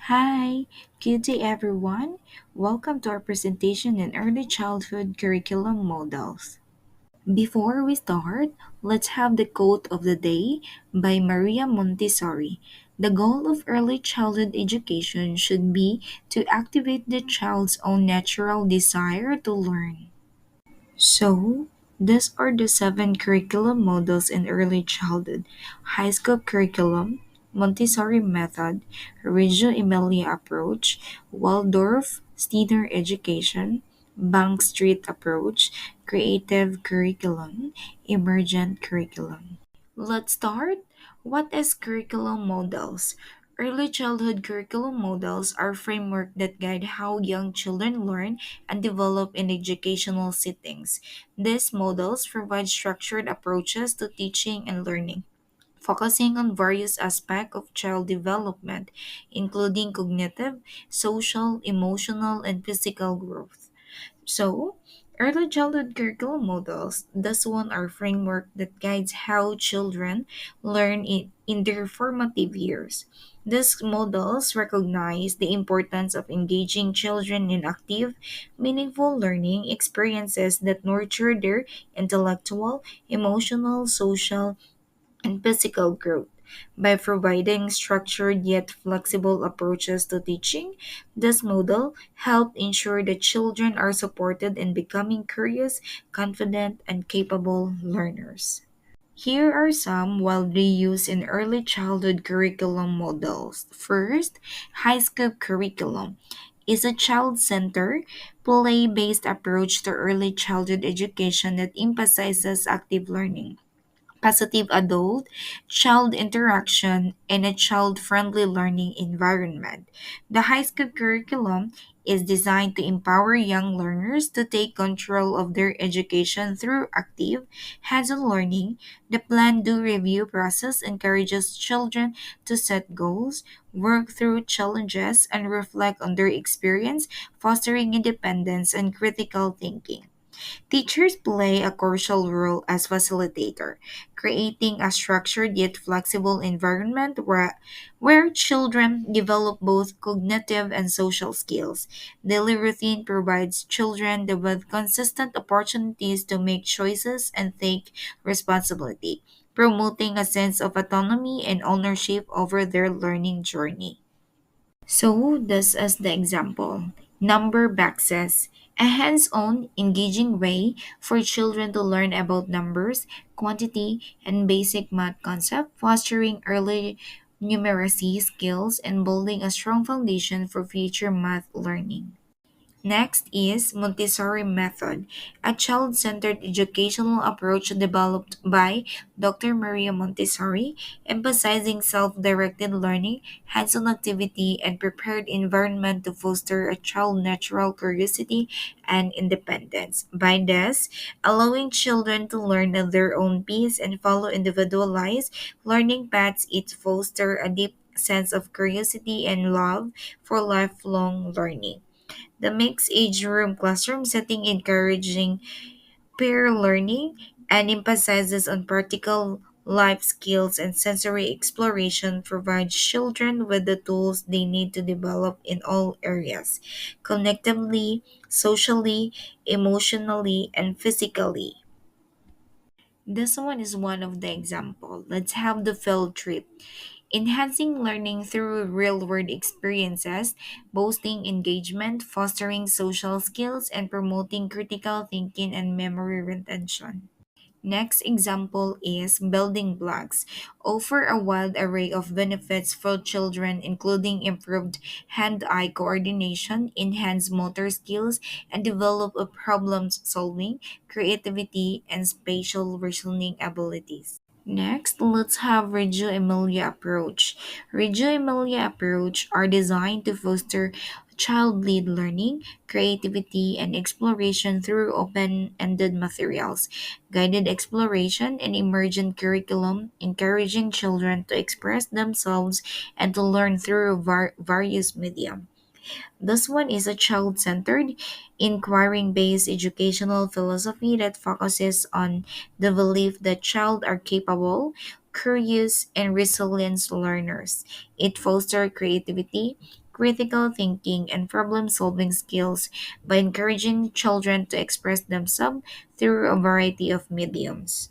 Hi, good day everyone. Welcome to our presentation in early childhood curriculum models. Before we start, let's have the quote of the day by Maria Montessori. The goal of early childhood education should be to activate the child's own natural desire to learn. So, these are the seven curriculum models in early childhood: high school curriculum, Montessori method, Reggio Emilia approach, Waldorf Steiner education, Bank Street approach, creative curriculum, emergent curriculum. Let's start. What is curriculum models? Early childhood curriculum models are framework that guide how young children learn and develop in educational settings. These models provide structured approaches to teaching and learning, focusing on various aspects of child development, including cognitive, social, emotional, and physical growth. So, early childhood curriculum models, this one are framework that guides how children learn in their formative years. These models recognize the importance of engaging children in active, meaningful learning experiences that nurture their intellectual, emotional, social, and physical growth. By providing structured yet flexible approaches to teaching, this model helped ensure that children are supported in becoming curious, confident, and capable learners. Here are some widely used in early childhood curriculum models. First, high school curriculum is a child centered, play based approach to early childhood education that emphasizes active learning, positive adult child interaction, and a child friendly learning environment. The high school curriculum is designed to empower young learners to take control of their education through active, hands on learning. The plan do review process encourages children to set goals, work through challenges, and reflect on their experience, fostering independence and critical thinking. Teachers play a crucial role as facilitator, creating a structured yet flexible environment where children develop both cognitive and social skills. Daily routine provides children with consistent opportunities to make choices and take responsibility, promoting a sense of autonomy and ownership over their learning journey. So, this is the example. Number boxes, a hands on, engaging way for children to learn about numbers, quantity, and basic math concept, fostering early numeracy skills and building a strong foundation for future math learning. Next is Montessori method, a child-centered educational approach developed by Dr. Maria Montessori, emphasizing self-directed learning, hands-on activity, and prepared environment to foster a child's natural curiosity and independence. By this, allowing children to learn at their own pace and follow individualized learning paths, it fosters a deep sense of curiosity and love for lifelong learning. The mixed age room classroom setting encouraging peer learning and emphasizes on practical life skills and sensory exploration provides children with the tools they need to develop in all areas, connectively, socially, emotionally, and physically. This one is one of the example. Let's have the field trip. Enhancing learning through real-world experiences, boosting engagement, fostering social skills, and promoting critical thinking and memory retention. Next example is building blocks. Offer a wide array of benefits for children, including improved hand-eye coordination, enhanced motor skills, and develop of problem solving, creativity, and spatial reasoning abilities. Next, let's have Reggio Emilia approach. Reggio Emilia approach are designed to foster child-led learning, creativity, and exploration through open-ended materials, guided exploration, and emergent curriculum, encouraging children to express themselves and to learn through various media. This one is a child centered, inquiring based educational philosophy that focuses on the belief that children are capable, curious, and resilient learners. It fosters creativity, critical thinking, and problem solving skills by encouraging children to express themselves through a variety of mediums.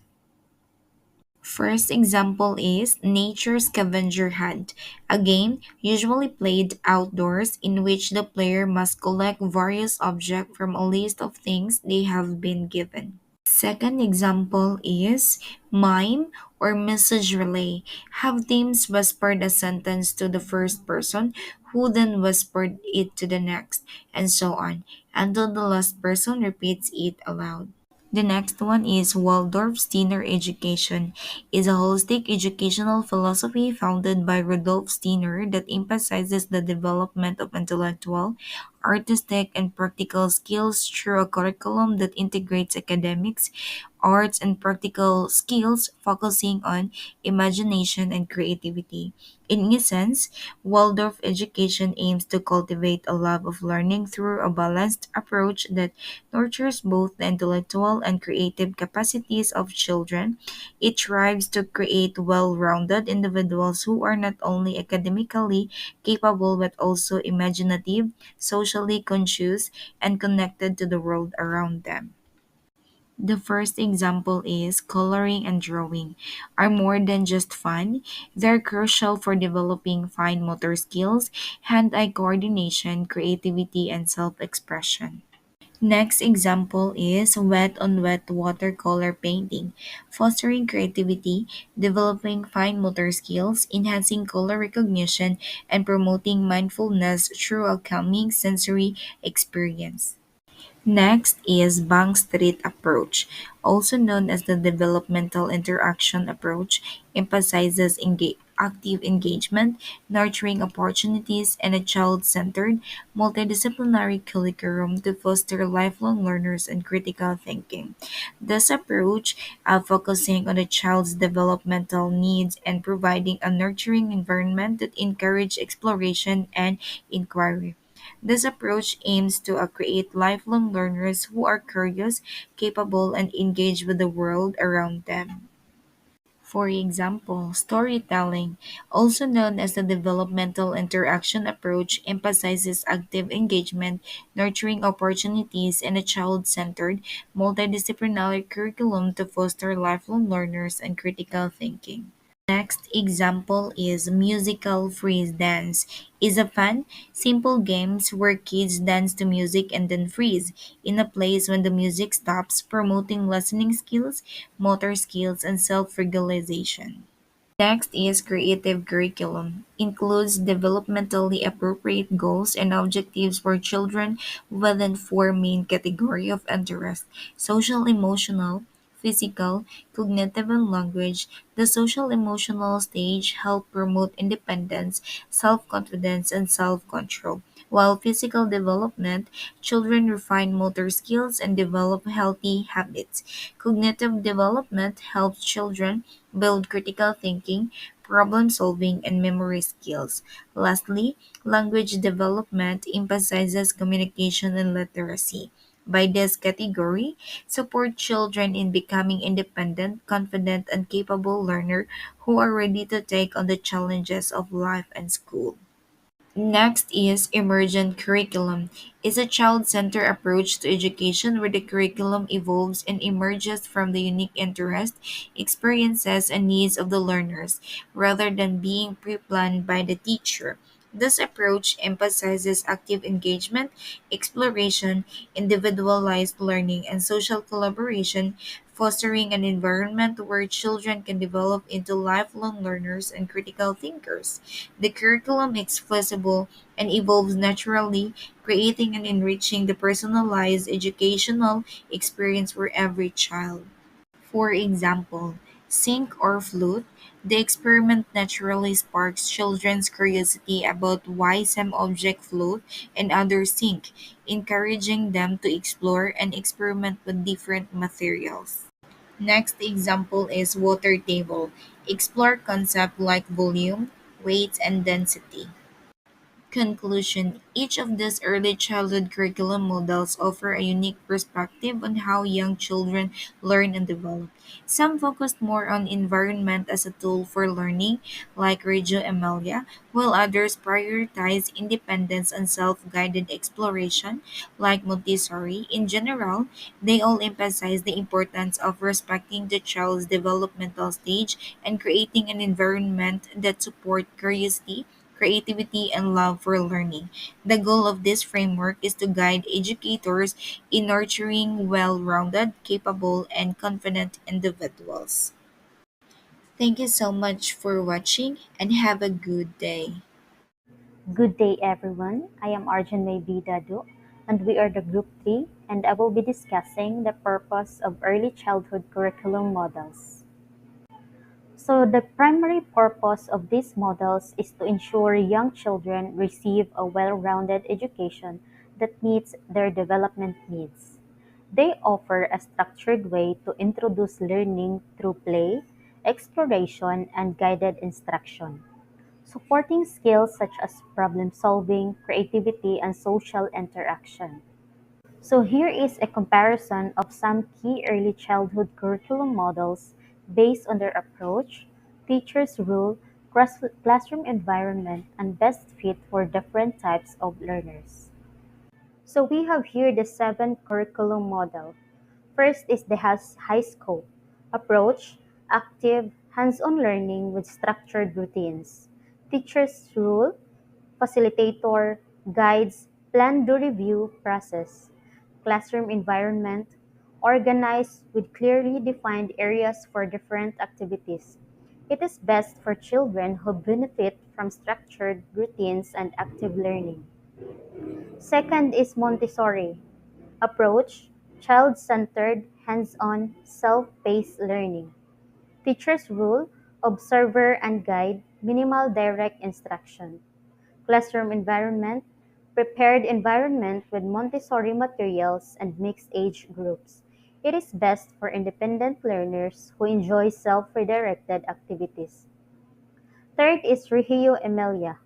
First example is Nature Scavenger Hunt, a game usually played outdoors in which the player must collect various objects from a list of things they have been given. Second example is Mime or Message Relay. Have teams whispered a sentence to the first person who then whispered it to the next, and so on, until the last person repeats it aloud. The next one is Waldorf Steiner Education is a holistic educational philosophy founded by Rudolf Steiner that emphasizes the development of intellectual, artistic, and practical skills through a curriculum that integrates academics, arts, and practical skills focusing on imagination and creativity. In essence, Waldorf education aims to cultivate a love of learning through a balanced approach that nurtures both the intellectual and creative capacities of children. It strives to create well rounded individuals who are not only academically capable but also imaginative, socially conscious, and connected to the world around them. The first example is coloring and drawing are more than just fun. They're crucial for developing fine motor skills, hand-eye coordination, creativity, and self-expression. Next example is wet on wet watercolor painting, fostering creativity, developing fine motor skills, enhancing color recognition, and promoting mindfulness through a calming sensory experience. Next is Bank Street approach, also known as the developmental interaction approach, emphasizes active engagement, nurturing opportunities, and a child-centered, multidisciplinary curriculum to foster lifelong learners and critical thinking. This approach, focusing on the child's developmental needs and providing a nurturing environment that encourage exploration and inquiry. This approach aims to create lifelong learners who are curious, capable, and engaged with the world around them. For example, storytelling, also known as the developmental interaction approach, emphasizes active engagement, nurturing opportunities, and a child centered, multidisciplinary curriculum to foster lifelong learners and critical thinking. Next example is musical freeze dance. Is a fun, simple games where kids dance to music and then freeze in a place when the music stops, promoting listening skills, motor skills, and self-regulation. Next is creative curriculum. Includes developmentally appropriate goals and objectives for children within four main category of interest: social emotional, physical, cognitive and language. The social emotional stage help promote independence, self-confidence and self-control. While physical development, children refine motor skills and develop healthy habits. Cognitive development helps children build critical thinking, problem solving, and memory skills. Lastly, language development emphasizes communication and literacy. By this category, support children in becoming independent, confident, and capable learners who are ready to take on the challenges of life and school. Next is emergent curriculum. Is a child-centered approach to education where the curriculum evolves and emerges from the unique interests, experiences, and needs of the learners, rather than being pre-planned by the teacher. This approach emphasizes active engagement, exploration, individualized learning, and social collaboration, fostering an environment where children can develop into lifelong learners and critical thinkers. The curriculum is flexible and evolves naturally, creating and enriching the personalized educational experience for every child. For example, Sink or Flute, the experiment naturally sparks children's curiosity about why some objects float and others sink, encouraging them to explore and experiment with different materials. Next example is Water Table. Explore concepts like volume, weight, and density. Conclusion. Each of these early childhood curriculum models offer a unique perspective on how young children learn and develop. Some focused more on environment as a tool for learning, like Reggio Emilia, while others prioritize independence and self-guided exploration, like Montessori. In general, they all emphasize the importance of respecting the child's developmental stage and creating an environment that supports curiosity, creativity, and love for learning. The goal of this framework is to guide educators in nurturing well rounded, capable, and confident individuals. Thank you so much for watching and have a good day. Good day, everyone. I am Arjun Maybi Dadu, and we are the Group 3, and I will be discussing the purpose of early childhood curriculum models. So, the primary purpose of these models is to ensure young children receive a well rounded education that meets their development needs. They offer a structured way to introduce learning through play, exploration, and guided instruction, supporting skills such as problem solving, creativity, and social interaction. So here is a comparison of some key early childhood curriculum models based on their approach, teacher's role, classroom environment, and best fit for different types of learners. So we have here the seven curriculum model. First is the high scope approach, active, hands-on learning with structured routines. Teacher's role, facilitator, guides, plan do review process. Classroom environment, organized with clearly defined areas for different activities. It is best for children who benefit from structured routines and active learning. Second is Montessori approach, child-centered, hands-on, self-paced learning. Teacher's rule, observer and guide, minimal direct instruction. Classroom environment, prepared environment with Montessori materials and mixed age groups. It is best for independent learners who enjoy self-redirected activities. Third is Reggio Emilia.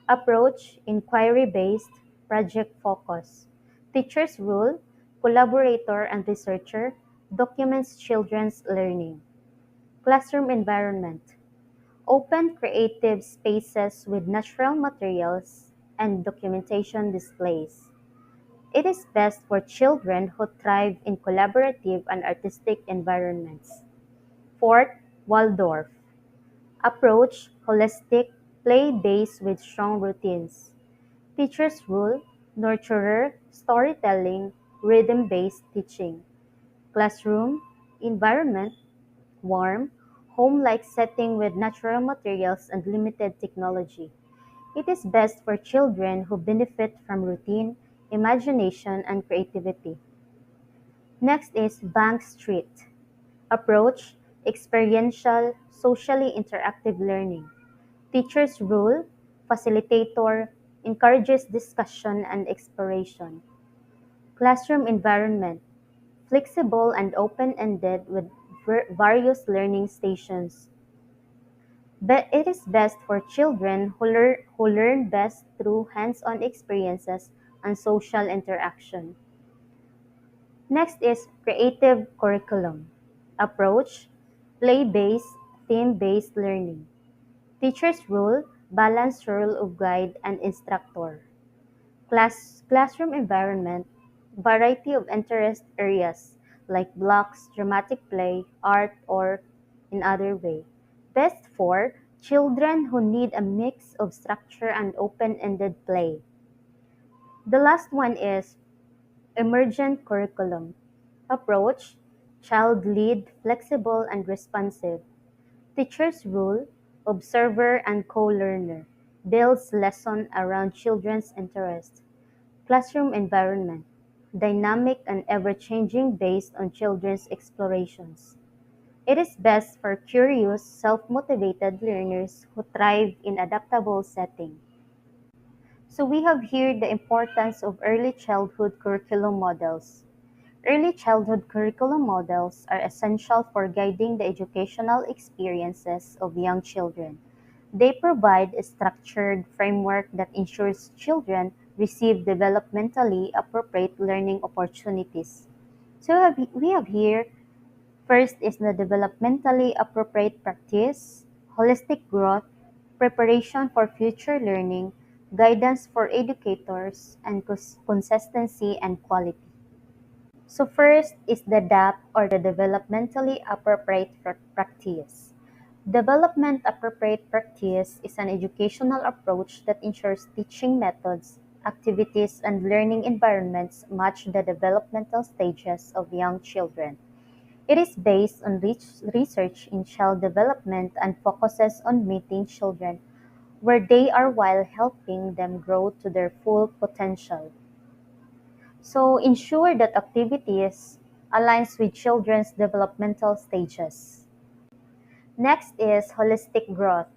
Approach, inquiry-based, project-focused. Teacher's role, collaborator and researcher, documents children's learning. Classroom environment, open creative spaces with natural materials and documentation displays. It is best for children who thrive in collaborative and artistic environments. Fourth, Waldorf. Approach, holistic, play-based with strong routines. Teacher's role, nurturer, storytelling, rhythm-based teaching. Classroom, environment, warm, home-like setting with natural materials and limited technology. It is best for children who benefit from routine, imagination, and creativity. Next is Bank Street. Approach, experiential, socially interactive learning. Teacher's role, facilitator, encourages discussion and exploration. Classroom environment, flexible and open-ended with various learning stations. But it is best for children who learn best through hands-on experiences and social interaction. Next is creative curriculum. Approach, play-based, theme-based learning. Teacher's role, balanced role of guide and instructor. Classroom environment, variety of interest areas like blocks, dramatic play, art, or in other way. Best for children who need a mix of structure and open-ended play. The last one is emergent curriculum. Approach, child-led, flexible, and responsive. Teacher's role, observer and co-learner. Builds lesson around children's interests. Classroom environment, dynamic and ever-changing based on children's explorations. It is best for curious, self-motivated learners who thrive in adaptable setting. So we have here the importance of early childhood curriculum models. Early childhood curriculum models are essential for guiding the educational experiences of young children. They provide a structured framework that ensures children receive developmentally appropriate learning opportunities. We have here first is the developmentally appropriate practice, holistic growth, preparation for future learning, guidance for educators, and consistency and quality. So first is the DAP or the developmentally appropriate practice. Development appropriate practice is an educational approach that ensures teaching methods, activities, and learning environments match the developmental stages of young children. It is based on research in child development and focuses on meeting children where they are while helping them grow to their full potential. So ensure that activities aligns with children's developmental stages. Next is holistic growth.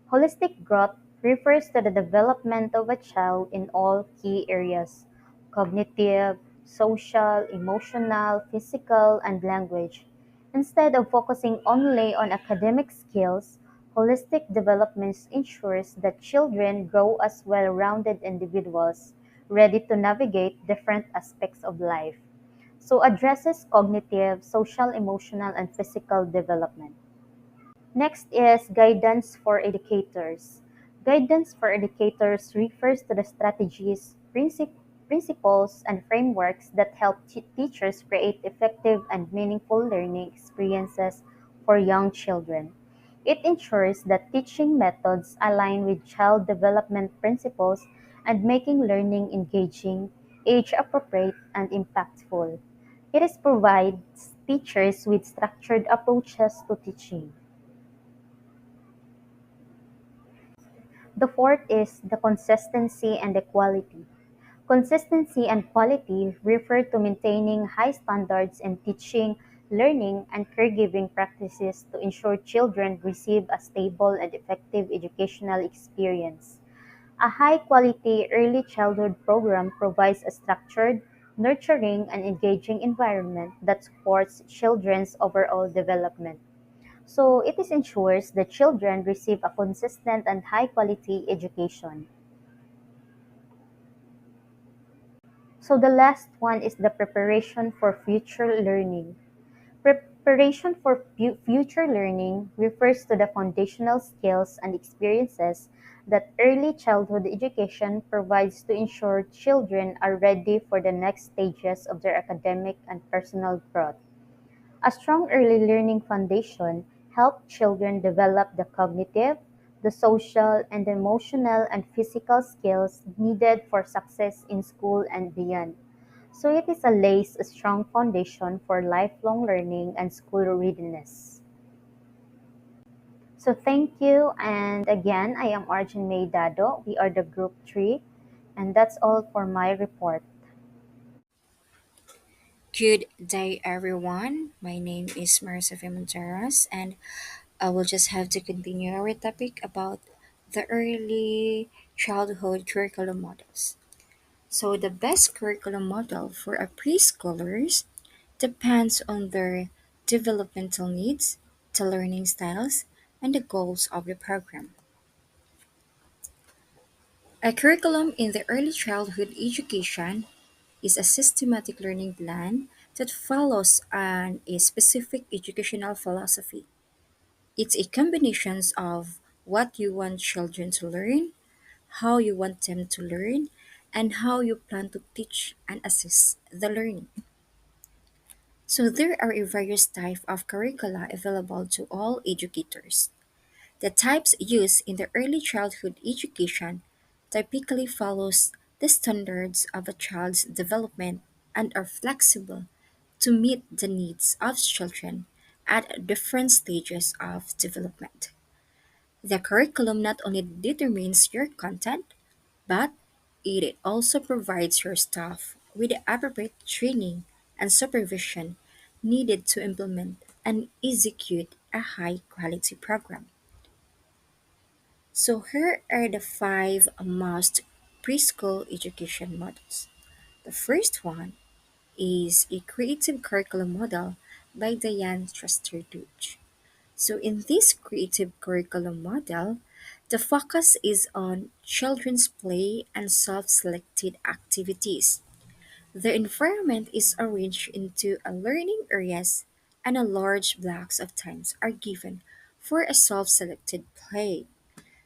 Holistic growth refers to the development of a child in all key areas: cognitive, social, emotional, physical, and language. Instead of focusing only on academic skills, holistic development ensures that children grow as well rounded individuals, ready to navigate different aspects of life. So, addresses cognitive, social, emotional, and physical development. Next is guidance for educators. Guidance for educators refers to the strategies, principles, and frameworks that help teachers create effective and meaningful learning experiences for young children. It ensures that teaching methods align with child development principles and making learning engaging, age appropriate, and impactful. It is provides teachers with structured approaches to teaching. The fourth is the consistency and the quality. Consistency and quality refer to maintaining high standards in teaching, learning, and caregiving practices to ensure children receive a stable and effective educational experience. A high quality early childhood program provides a structured, nurturing, and engaging environment that supports children's overall development. So it is ensures that children receive a consistent and high quality education. So the last one is the preparation for future learning. Preparation for future learning refers to the foundational skills and experiences that early childhood education provides to ensure children are ready for the next stages of their academic and personal growth. A strong early learning foundation helps children develop the cognitive, the social, and the emotional and physical skills needed for success in school and beyond. So it is a lays a strong foundation for lifelong learning and school readiness. So thank you, and again, I am Arjun Maydado. We are the group 3, and that's all for my report. Good day, everyone. My name is Marissa Monteras, and I will just have to continue our topic about the early childhood curriculum models. So, the best curriculum model for a preschoolers depends on their developmental needs, the learning styles, and the goals of the program. A curriculum in the early childhood education is a systematic learning plan that follows a specific educational philosophy. It's a combination of what you want children to learn, how you want them to learn, and how you plan to teach and assist the learning. So there are a various types of curricula available to all educators. The types used in the early childhood education typically follows the standards of a child's development and are flexible to meet the needs of children at different stages of development. The curriculum not only determines your content, but it also provides your staff with the appropriate training and supervision needed to implement and execute a high quality program. So here are the five most preschool education models. The first one is a creative curriculum model by Diane Trusterdudge. So in this creative curriculum model, The focus is on children's play and self selected activities. The environment is arranged into a learning areas and a large blocks of times are given for a self selected play.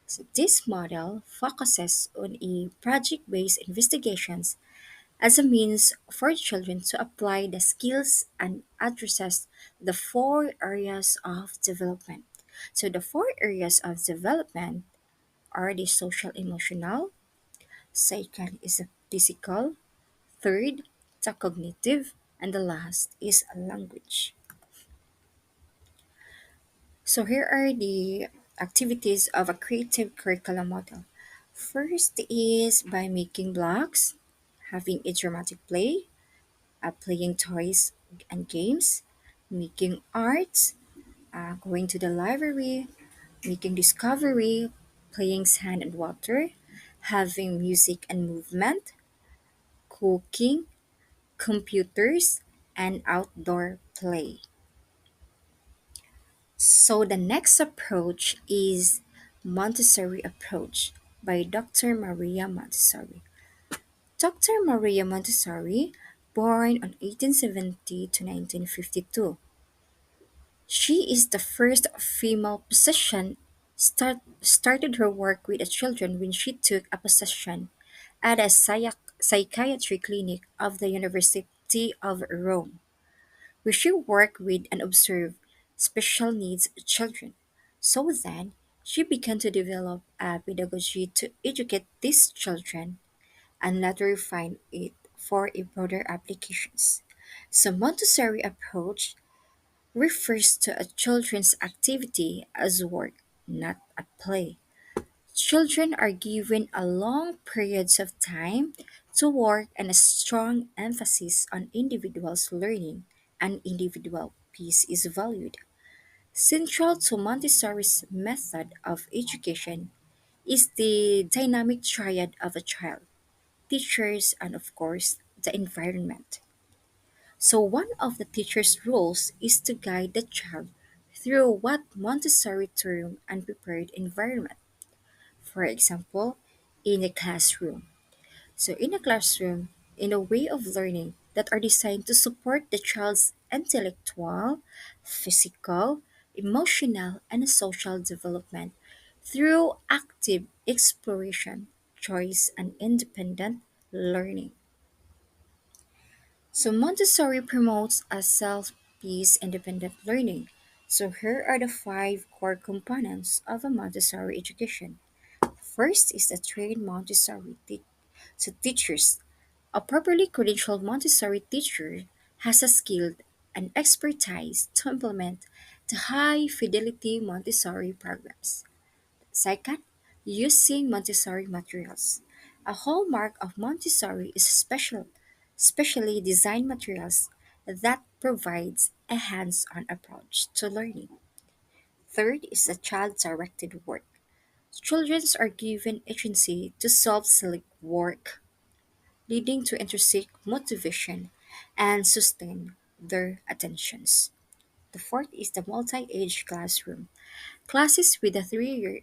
So this model focuses on a project based investigations as a means for children to apply the skills and addresses the four areas of development. So the four areas of development are the social emotional, second is the physical, third the cognitive, and the last is language. So here are the activities of a creative curriculum model. First is by making blocks, having a dramatic play, playing toys and games, making arts, going to the library, making discovery, playing sand and water, having music and movement, cooking, computers, and outdoor play. So the next approach is Montessori approach by Dr. Maria Montessori. Dr. Maria Montessori, born on 1870 to 1952, she is the first female physician started her work with the children when she took a position at a psychiatry clinic of the University of Rome, where she worked with and observed special needs children. So then, she began to develop a pedagogy to educate these children and later refined it for a broader applications. So Montessori approach refers to a children's activity as work, not a play. Children are given a long periods of time to work and a strong emphasis on individuals' learning and individual peace is valued. Central to Montessori's method of education is the dynamic triad of a child, teachers, and of course, the environment. So, one of the teacher's roles is to guide the child through what Montessori term and prepared environment. For example, in a classroom. So, in a classroom, in a way of learning that are designed to support the child's intellectual, physical, emotional, and social development through active exploration, choice, and independent learning. So Montessori promotes a self-paced independent learning. So here are the five core components of a Montessori education. First is the trained so teachers. A properly credentialed Montessori teacher has a skill and expertise to implement the high fidelity Montessori programs. Second, using Montessori materials. A hallmark of Montessori is specially designed materials that provides a hands-on approach to learning. Third is the child-directed work. Children are given agency to self-select work, leading to intrinsic motivation and sustain their attentions. The fourth is the multi-age classroom. Classes with a 3-year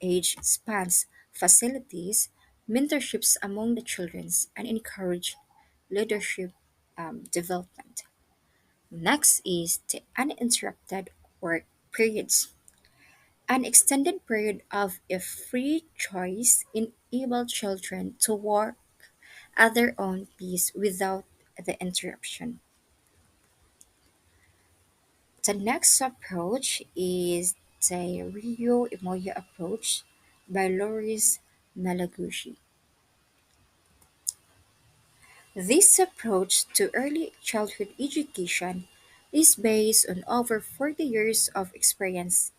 age spans facilities mentorships among the children and encourage leadership development. Next is the uninterrupted work periods. An extended period of a free choice enable children to work at their own pace without the interruption. The next approach is the Rio Imoya approach by Loris Nalaguchi. This approach to early childhood education is based on over 40 years of experience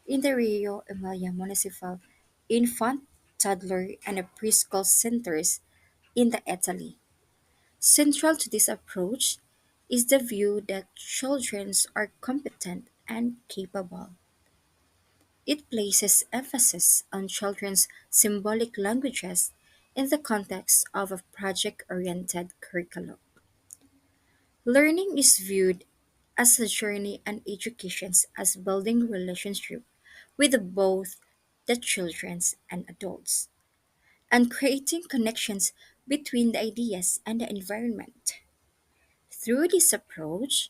in the Rio Emilia Municipal Infant, Toddler, and Preschool Centers in the Italy. Central to this approach is the view that children are competent and capable. It places emphasis on children's symbolic languages in the context of a project oriented curriculum. Learning is viewed as a journey and education as building relationship with both the children and adults, and creating connections between the ideas and the environment. Through this approach,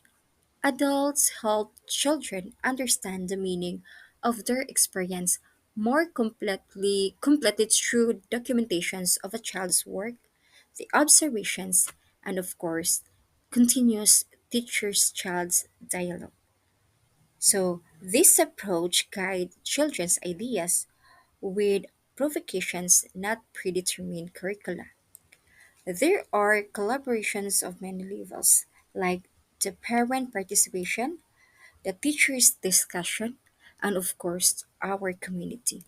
adults help children understand the meaning of their experience more completely through documentations of a child's work, the observations, and of course, continuous teacher's child's dialogue. So this approach guides children's ideas with provocations, not predetermined curricula. There are collaborations of many levels, like the parent participation, the teacher's discussion, and of course, our community.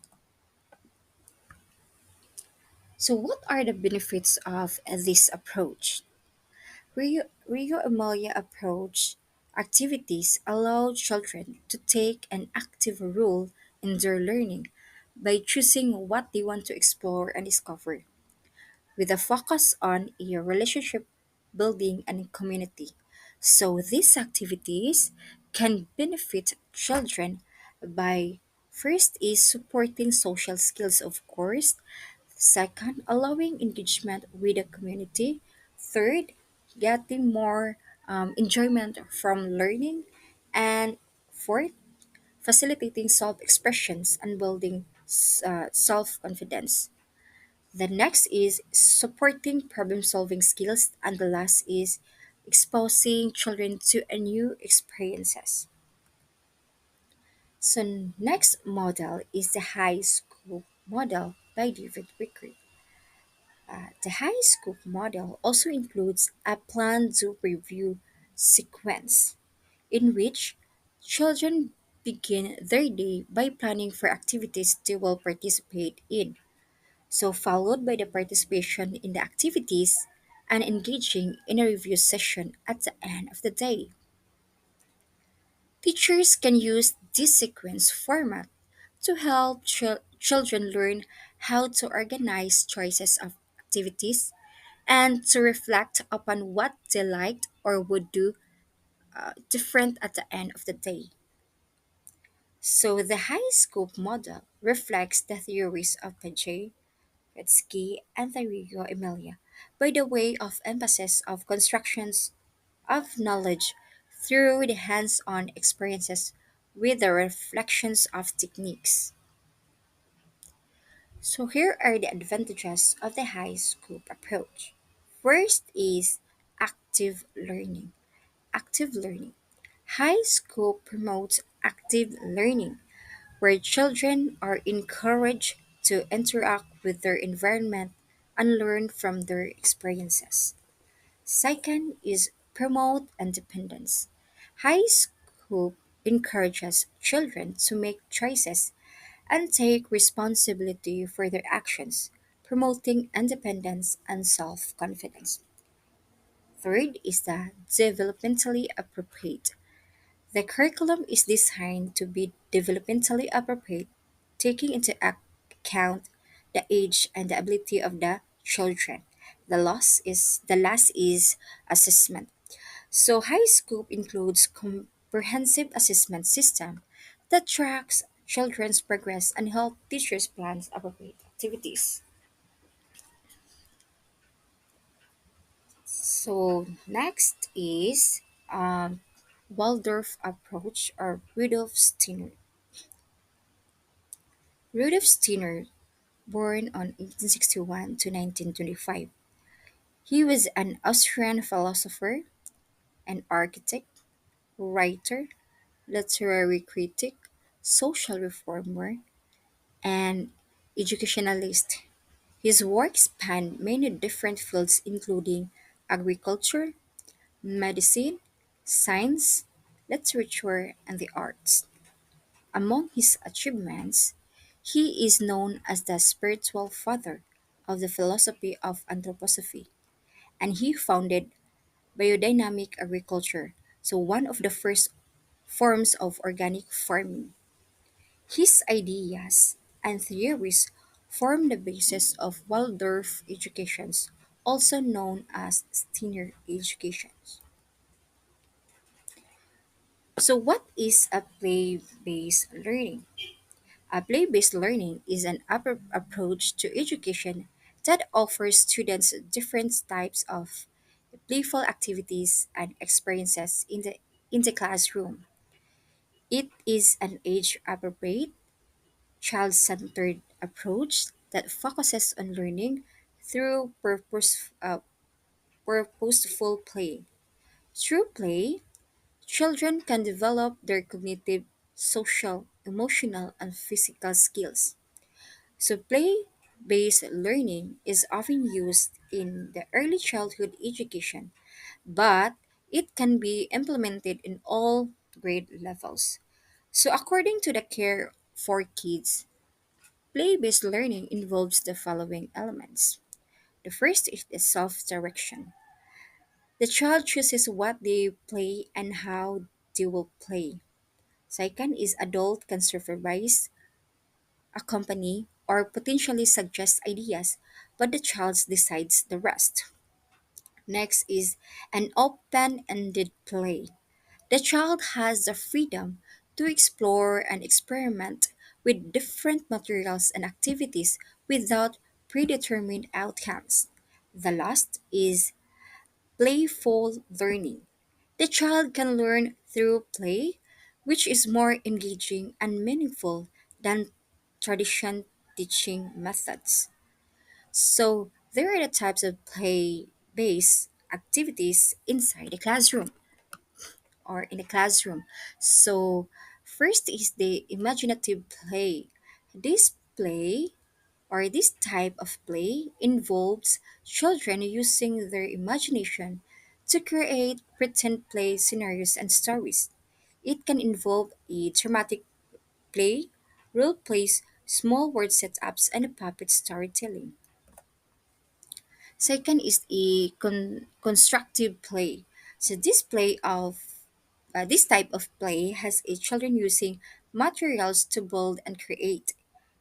So, what are the benefits of this approach? Rio Emilia approach activities allow children to take an active role in their learning by choosing what they want to explore and discover, with a focus on a relationship building and community. So these activities can benefit children by first is supporting social skills of course, second allowing engagement with the community, third getting more enjoyment from learning, and fourth facilitating self-expressions and building self-confidence. The next is supporting problem solving skills, and the last is exposing children to a new experiences. So next model is the high school model by David Wickery. The high school model also includes a plan to review sequence in which children begin their day by planning for activities they will participate in, so followed by the participation in the activities and engaging in a review session at the end of the day. Teachers can use this sequence format to help children learn how to organize choices of activities and to reflect upon what they liked or would do different at the end of the day. So the high scope model reflects the theories of Piaget, Gretzky, and Enrico Emilia by the way of emphasis of constructions of knowledge through the hands-on experiences with the reflections of techniques. So here are the advantages of the high scope approach. First is active learning. Active learning. High scope promotes active learning where children are encouraged to interact with their environment and learn from their experiences. Second is promote independence. High school encourages children to make choices and take responsibility for their actions, promoting independence and self confidence. Third is the developmentally appropriate. The curriculum is designed to be developmentally appropriate, taking into account the age and the ability of the children. The last is assessment. So high scope includes comprehensive assessment system that tracks children's progress and help teachers plan appropriate activities. So next is Waldorf approach or Rudolf Steiner. Rudolf Steiner, born on 1861 to 1925, he was an Austrian philosopher, an architect, writer, literary critic, social reformer, and educationalist. His work spanned many different fields including agriculture, medicine, science, literature, and the arts. Among his achievements, he is known as the spiritual father of the philosophy of anthroposophy, and he founded biodynamic agriculture, so one of the first forms of organic farming. His ideas and theories form the basis of Waldorf educations, also known as Steiner educations. So, what is a play based learning? A play-based learning is an approach to education that offers students different types of playful activities and experiences in the classroom. It is an age-appropriate, child-centered approach that focuses on learning through purposeful play. Through play, children can develop their cognitive, social, emotional, and physical skills. So, play based learning is often used in the early childhood education, but it can be implemented in all grade levels. So, according to the Care for Kids, play based learning involves the following elements. The first is the self direction. The child chooses what they play and how they will play. Second is adult can supervise, accompany, or potentially suggest ideas, but the child decides the rest. Next is an open ended play. The child has the freedom to explore and experiment with different materials and activities without predetermined outcomes. The last is playful learning. The child can learn through play, which is more engaging and meaningful than tradition teaching methods. So, there are the types of play based activities inside the classroom or in the classroom. So, first is the imaginative play. This play or this type of play involves children using their imagination to create pretend play scenarios and stories. It can involve a dramatic play, role plays, small word setups, and a puppet storytelling. Second is a constructive play. So this type of play has a children using materials to build and create.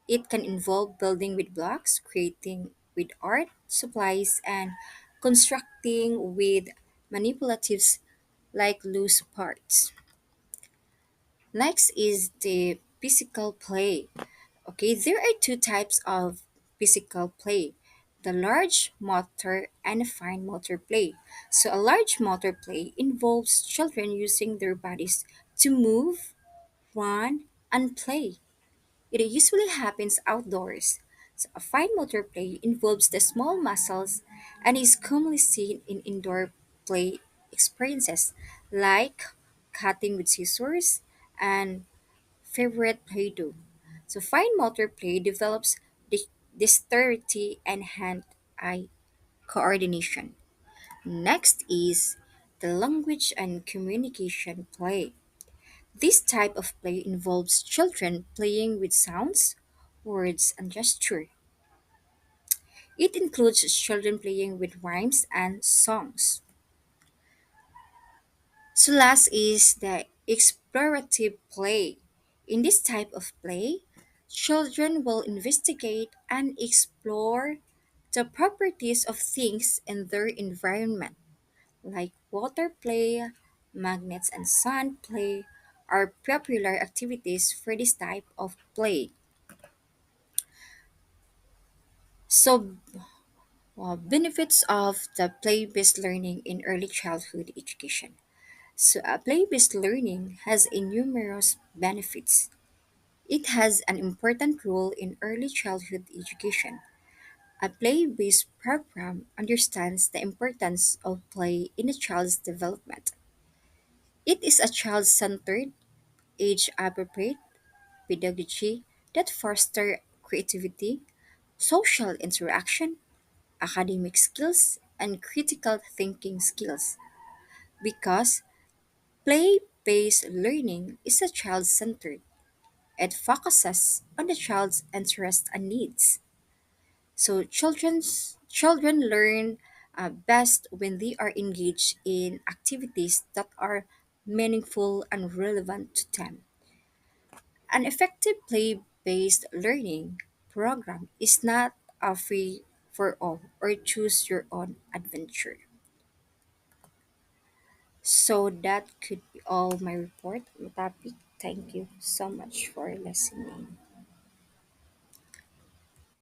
It can involve building with blocks, creating with art, supplies, and constructing with manipulatives like loose parts. Next is the physical play. Okay, there are two types of physical play, the large motor and fine motor play. So, a large motor play involves children using their bodies to move, run, and play. It usually happens outdoors. So a fine motor play involves the small muscles and is commonly seen in indoor play experiences like cutting with scissors and favorite play-doh. So fine motor play develops dexterity and hand-eye coordination. Next is the language and communication play. This type of play involves children playing with sounds, words, and gesture. It includes children playing with rhymes and songs. So last is the explorative play. In this type of play, children will investigate and explore the properties of things in their environment, like water play, magnets and sand play are popular activities for this type of play. So, benefits of the play-based learning in early childhood education. So, play-based learning has a numerous benefits. It has an important role in early childhood education. A play-based program understands the importance of play in a child's development. It is a child-centered, age-appropriate pedagogy that foster creativity, social interaction, academic skills, and critical thinking skills. Because play based learning is a child centered, it focuses on the child's interests and needs. So children learn best when they are engaged in activities that are meaningful and relevant to them. An effective play based learning program is not a free for all or choose your own adventure. So that could be all my report, my topic. Thank you so much for listening.